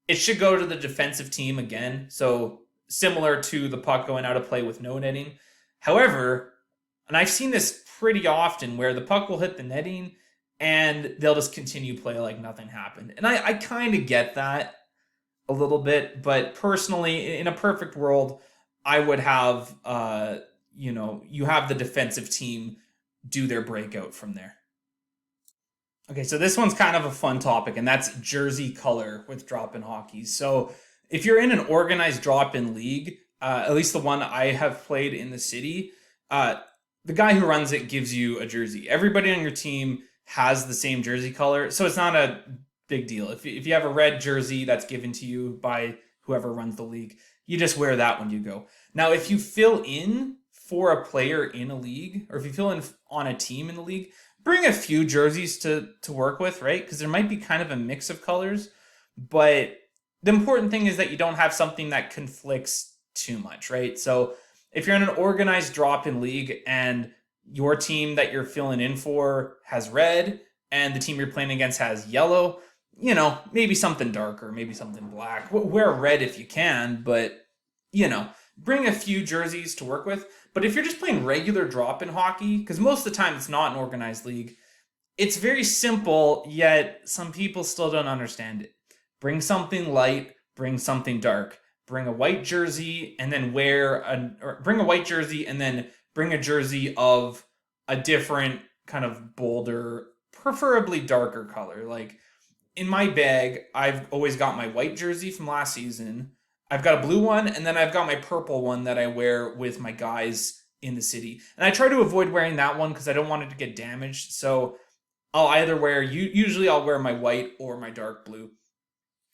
it should go to the defensive team again. So similar to the puck going out of play with no netting. However, and I've seen this pretty often where the puck will hit the netting and they'll just continue play like nothing happened. And I kind of get that a little bit, but personally, in a perfect world, I would have, you have the defensive team do their breakout from there. Okay, so this one's kind of a fun topic, and that's jersey color with drop-in hockey. So if you're in an organized drop-in league, at least the one I have played in the city, the guy who runs it gives you a jersey. Everybody on your team has the same jersey color, so it's not a big deal. If you have a red jersey that's given to you by whoever runs the league, you just wear that when you go. Now, if you fill in for a player in a league, or if you fill in on a team in the league, bring a few jerseys to work with, right? Because there might be kind of a mix of colors, but the important thing is that you don't have something that conflicts too much, right? So if you're in an organized drop-in league and your team that you're filling in for has red and the team you're playing against has yellow, maybe something darker, maybe something black. Wear red if you can, but, bring a few jerseys to work with. But if you're just playing regular drop-in hockey, because most of the time it's not an organized league, it's very simple, yet some people still don't understand it. Bring something light, bring something dark. Bring a white jersey and then bring a white jersey and then bring a jersey of a different kind of bolder, preferably darker color. Like in my bag, I've always got my white jersey from last season. I've got a blue one, and then I've got my purple one that I wear with my guys in the city. And I try to avoid wearing that one because I don't want it to get damaged. So I'll either usually I'll wear my white or my dark blue.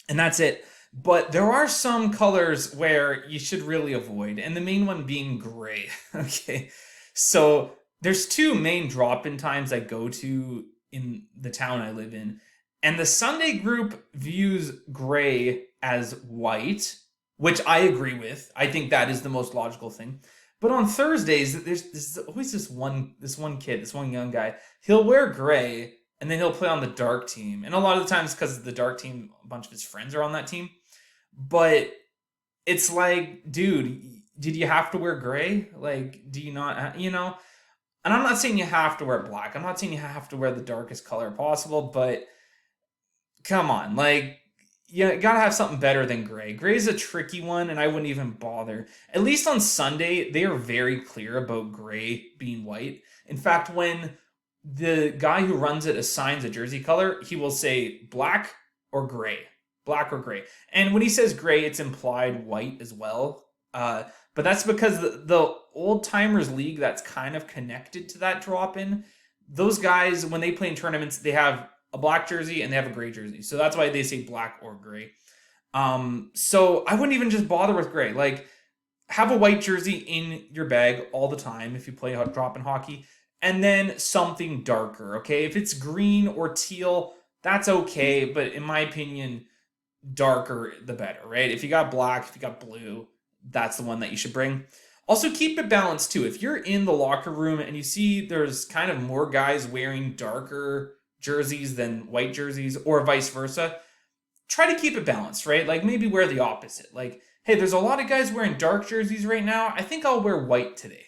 And that's it. But there are some colors where you should really avoid, and the main one being gray. Okay. So there's two main drop-in times I go to in the town I live in. And the Sunday group views gray as white, which I agree with. I think that is the most logical thing. But on Thursdays, there's always this one kid, this one young guy. He'll wear gray, and then he'll play on the dark team. And a lot of the times, because the dark team, a bunch of his friends are on that team. But it's like, dude, did you have to wear gray? Like, do you not, And I'm not saying you have to wear black. I'm not saying you have to wear the darkest color possible, but come on, like, you gotta have something better than gray. Gray is a tricky one, and I wouldn't even bother. At least on Sunday, they are very clear about gray being white. In fact, when the guy who runs it assigns a jersey color, he will say black or gray. Black or gray. And when he says gray, it's implied white as well. But that's because the old timers league that's kind of connected to that drop-in, those guys, when they play in tournaments, they have a black jersey and they have a gray jersey. So that's why they say black or gray. So I wouldn't even just bother with gray. Like, have a white jersey in your bag all the time if you play drop-in hockey, and then something darker, okay? If it's green or teal, that's okay, but in my opinion, darker the better, right? If you got black, if you got blue, that's the one that you should bring. Also, keep it balanced too. If you're in the locker room and you see there's kind of more guys wearing darker jerseys than white jerseys, or vice versa, try to keep it balanced, right? Like, maybe wear the opposite. Like, hey, there's a lot of guys wearing dark jerseys right now. I think I'll wear white today.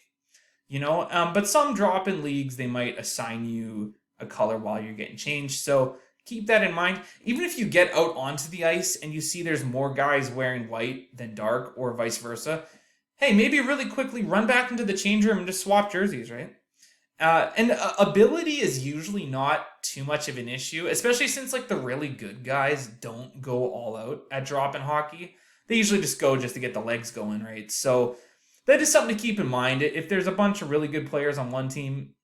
But some drop-in leagues, they might assign you a color while you're getting changed. So keep that in mind. Even if you get out onto the ice and you see there's more guys wearing white than dark, or vice versa, hey, maybe really quickly run back into the change room and just swap jerseys, right? And ability is usually not too much of an issue, especially since like the really good guys don't go all out at drop-in hockey. They usually just go just to get the legs going, right? So that is something to keep in mind. If there's a bunch of really good players on one team,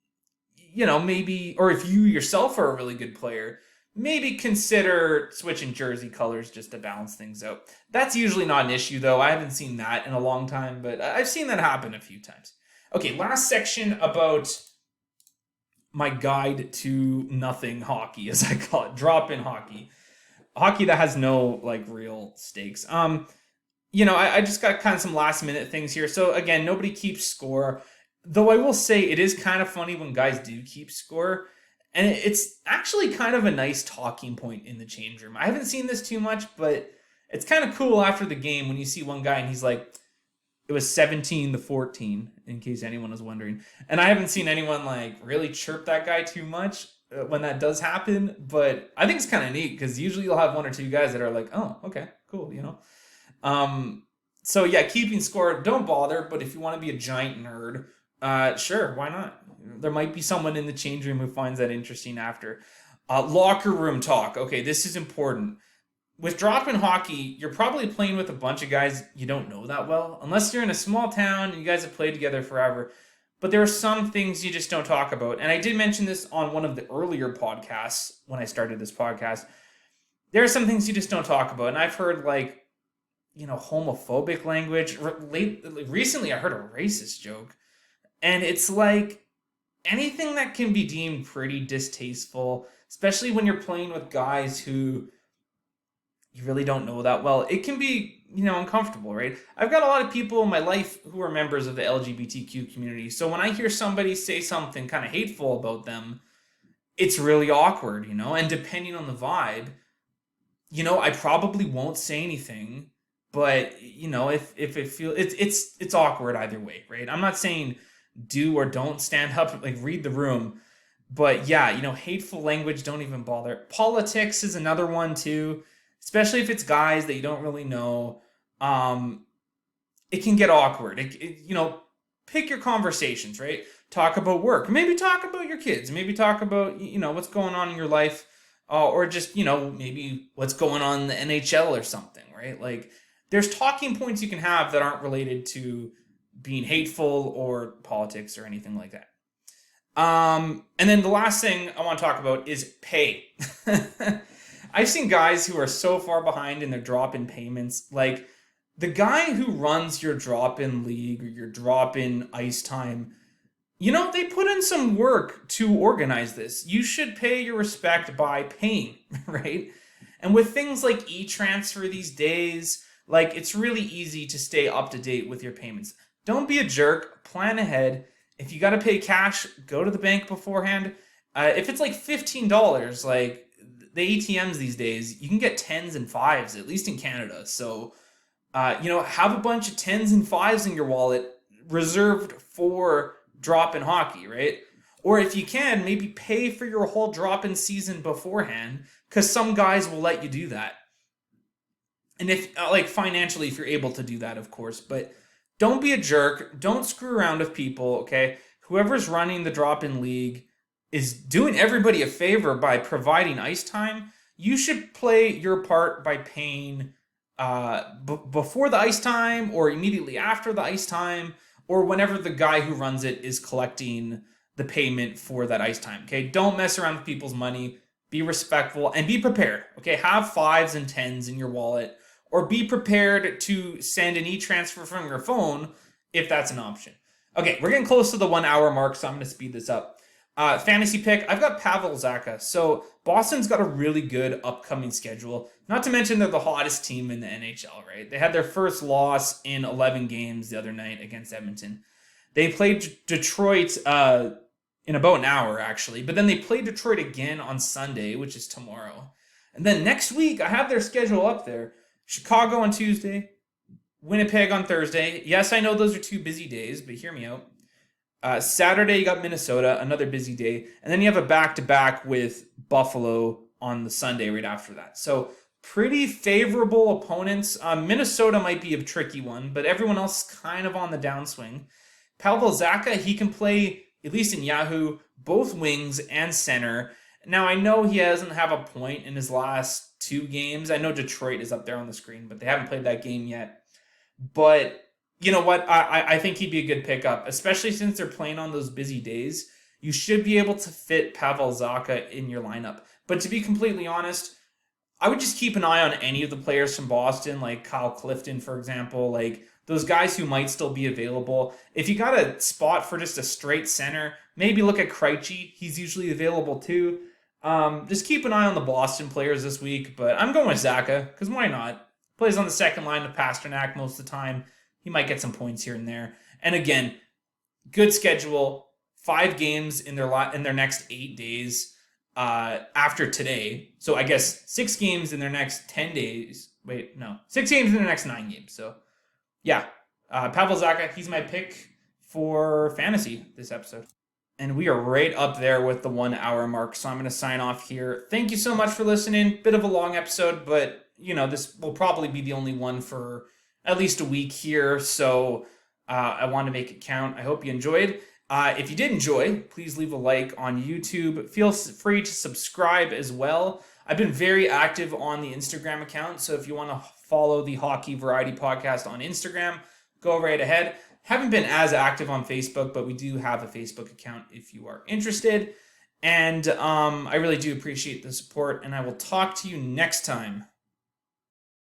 maybe, or if you yourself are a really good player, maybe consider switching jersey colors just to balance things out. That's usually not an issue, though. I haven't seen that in a long time, but I've seen that happen a few times. Okay, last section about my guide to nothing hockey, as I call it, drop-in hockey. Hockey that has no, like, real stakes. I just got kind of some last-minute things here. So, again, nobody keeps score. Though I will say it is kind of funny when guys do keep score. And it's actually kind of a nice talking point in the change room. I haven't seen this too much, but it's kind of cool after the game when you see one guy and he's like, it was 17-14, in case anyone was wondering. And I haven't seen anyone like really chirp that guy too much when that does happen. But I think it's kind of neat because usually you'll have one or two guys that are like, oh, okay, cool, So yeah, keeping score, don't bother. But if you want to be a giant nerd, sure, why not? There might be someone in the change room who finds that interesting after. Locker room talk. Okay, this is important. With drop-in hockey, you're probably playing with a bunch of guys you don't know that well. Unless you're in a small town and you guys have played together forever. But there are some things you just don't talk about. And I did mention this on one of the earlier podcasts when I started this podcast. There are some things you just don't talk about. And I've heard homophobic language. Recently, I heard a racist joke. And it's like anything that can be deemed pretty distasteful, especially when you're playing with guys who you really don't know that well, it can be, uncomfortable, right? I've got a lot of people in my life who are members of the LGBTQ community. So when I hear somebody say something kind of hateful about them, it's really awkward, and depending on the vibe, I probably won't say anything But if it feels it's awkward either way, right? I'm not saying do or don't stand up, like read the room. But yeah, hateful language, don't even bother. Politics is another one too, especially if it's guys that you don't really know. Um, it can get awkward. Pick your conversations, right? Talk about work. Maybe talk about your kids. Maybe talk about what's going on in your life, or just maybe what's going on in the NHL or something, right? Like there's talking points you can have that aren't related to being hateful or politics or anything like that. And then the last thing I want to talk about is pay. I've seen guys who are so far behind in their drop-in payments. Like the guy who runs your drop-in league or your drop-in ice time, they put in some work to organize this. You should pay your respect by paying, right? And with things like e-transfer these days, like it's really easy to stay up to date with your payments. Don't be a jerk. Plan ahead. If you got to pay cash, go to the bank beforehand. If it's like $15, like the ATMs these days, you can get tens and fives, at least in Canada. So, have a bunch of tens and fives in your wallet reserved for drop-in hockey, right? Or if you can, maybe pay for your whole drop-in season beforehand, because some guys will let you do that. And if, financially, if you're able to do that, of course, but don't be a jerk. Don't screw around with people, okay? Whoever's running the drop-in league is doing everybody a favor by providing ice time. You should play your part by paying before the ice time or immediately after the ice time or whenever the guy who runs it is collecting the payment for that ice time, okay? Don't mess around with people's money. Be respectful and be prepared, okay? Have fives and tens in your wallet. Or be prepared to send an e-transfer from your phone if that's an option. Okay, we're getting close to the 1 hour mark, so I'm going to speed this up. Fantasy pick, I've got Pavel Zacha. So Boston's got a really good upcoming schedule. Not to mention they're the hottest team in the NHL, right? They had their first loss in 11 games the other night against Edmonton. They played Detroit in about an hour, actually. But then they play Detroit again on Sunday, which is tomorrow. And then next week, I have their schedule up there. Chicago on Tuesday, Winnipeg on Thursday. Yes, I know those are 2 busy days, but hear me out. Saturday, you got Minnesota, another busy day. And then you have a back-to-back with Buffalo on the Sunday right after that. So pretty favorable opponents. Minnesota might be a tricky one, but everyone else kind of on the downswing. Pavel Zacha, he can play, at least in Yahoo, both wings and center. Now, I know he doesn't have a point in his last 2 games. I know Detroit is up there on the screen, but they haven't played that game yet. But you know what? I think he'd be a good pickup, especially since they're playing on those busy days. You should be able to fit Pavel Zacha in your lineup. But to be completely honest, I would just keep an eye on any of the players from Boston, like Kyle Clifton, for example, like those guys who might still be available. If you got a spot for just a straight center, maybe look at Krejci. He's usually available too. Just keep an eye on the Boston players this week, but I'm going with Zacha, because why not? Plays on the second line of Pasternak most of the time. He might get some points here and there. And again, good schedule. 5 games in their next 8 days after today. So I guess 6 games in their next 10 days. 6 games in their next 9 games. So yeah, Pavel Zacha, he's my pick for fantasy this episode. And we are right up there with the 1 hour mark. So I'm going to sign off here. Thank you so much for listening. Bit of a long episode, but this will probably be the only one for at least a week here. So I want to make it count. I hope you enjoyed. If you did enjoy, please leave a like on YouTube. Feel free to subscribe as well. I've been very active on the Instagram account. So if you want to follow the Hockey Variety Podcast on Instagram, go right ahead. Haven't been as active on Facebook, but we do have a Facebook account if you are interested. And I really do appreciate the support, and I will talk to you next time.